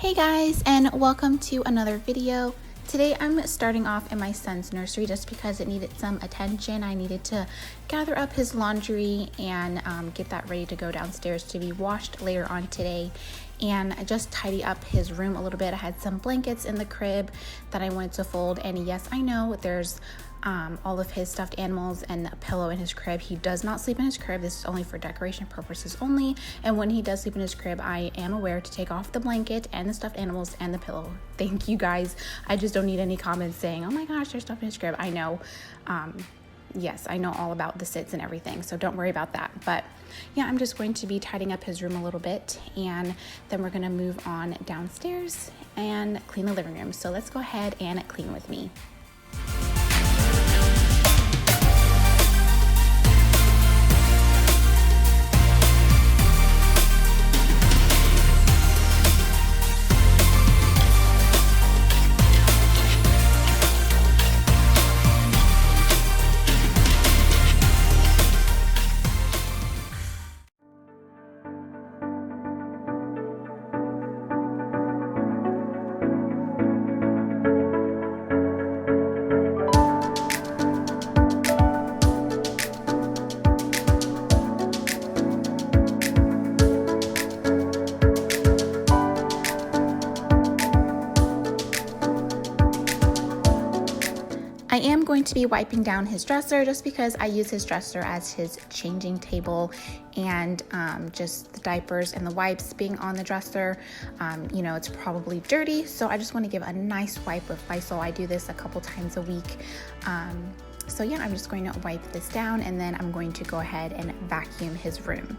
Hey guys, and welcome to another video. Today I'm starting off in my son's nursery just because it needed some attention. I needed to gather up his laundry and get that ready to go downstairs to be washed later on today, and just tidy up his room a little bit. I had some blankets in the crib that I wanted to fold, and yes, I know there's all of his stuffed animals and a pillow in his crib. He does not sleep in his crib. This is only for decoration purposes only, and when he does sleep in his crib, I am aware to take off the blanket and the stuffed animals and the pillow. Thank you guys. I just don't need any comments saying, oh my gosh, there's stuff in his crib. I know, yes, I know all about the sits and everything, so don't worry about that. But yeah, I'm just going to be tidying up his room a little bit, and then we're gonna move on downstairs and clean the living room. So let's go ahead and clean with me. I am going to be wiping down his dresser just because I use his dresser as his changing table, and just the diapers and the wipes being on the dresser, you know, it's probably dirty, so I just want to give a nice wipe with Lysol. I do this a couple times a week. So yeah, I'm just going to wipe this down, and then I'm going to go ahead and vacuum his room.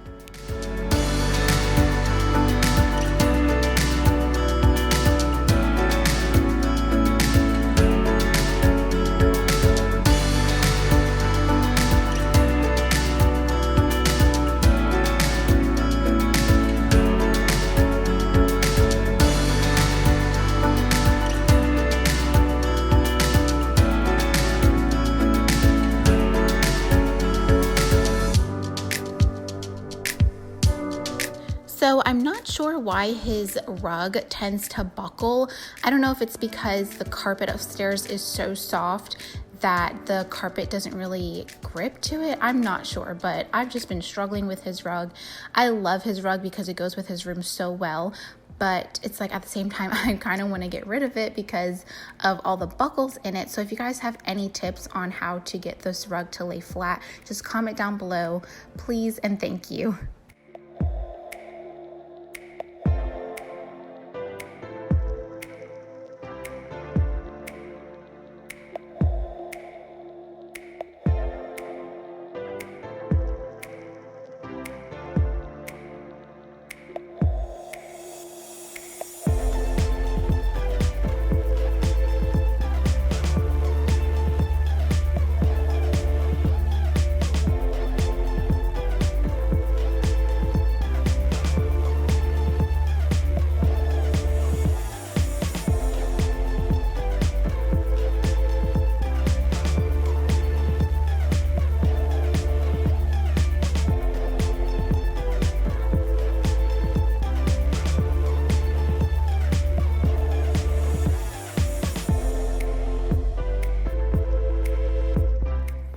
So I'm not sure why his rug tends to buckle. I don't know if it's because the carpet upstairs is so soft that the carpet doesn't really grip to it. I'm not sure, but I've just been struggling with his rug. I love his rug because it goes with his room so well, but it's like at the same time I kind of want to get rid of it because of all the buckles in it. So if you guys have any tips on how to get this rug to lay flat, just comment down below, please and thank you.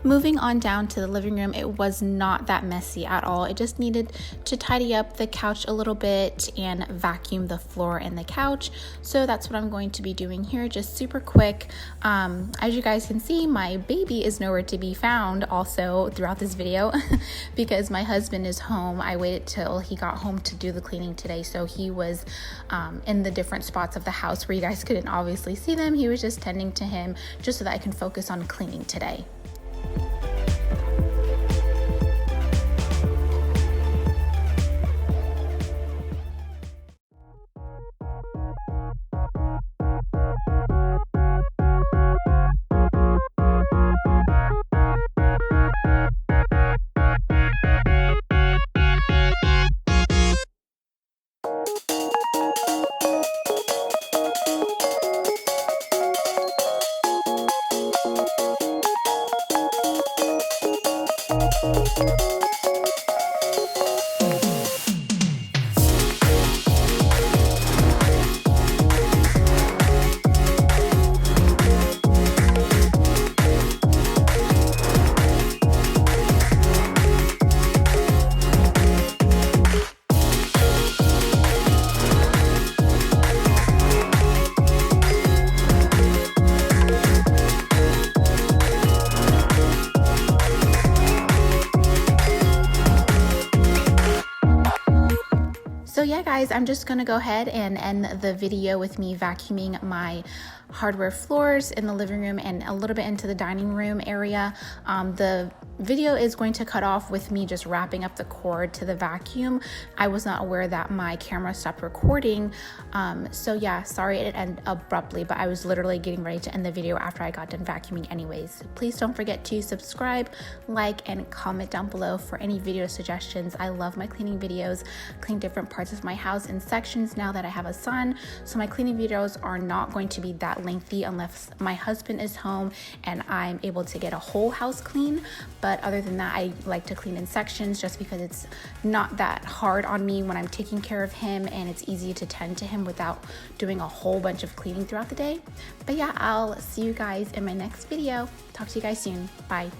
Moving on down to the living room, it was not that messy at all. It just needed to tidy up the couch a little bit and vacuum the floor and the couch. So that's what I'm going to be doing here, just super quick. As you guys can see, my baby is nowhere to be found also throughout this video because my husband is home. I waited till he got home to do the cleaning today, so he was in the different spots of the house where you guys couldn't obviously see them. He was just tending to him just so that I can focus on cleaning today. So yeah, guys, I'm just gonna go ahead and end the video with me vacuuming my hardware floors in the living room and a little bit into the dining room area. The video is going to cut off with me just wrapping up the cord to the vacuum. I was not aware that my camera stopped recording. So yeah, sorry it ended abruptly, but I was literally getting ready to end the video after I got done vacuuming anyways. Please don't forget to subscribe, like, and comment down below for any video suggestions. I love my cleaning videos. Clean different parts of my house in sections now that I have a son, so my cleaning videos are not going to be that lengthy unless my husband is home and I'm able to get a whole house clean. But other than that, I like to clean in sections just because it's not that hard on me when I'm taking care of him, and it's easy to tend to him without doing a whole bunch of cleaning throughout the day. But yeah, I'll see you guys in my next video. Talk to you guys soon. Bye.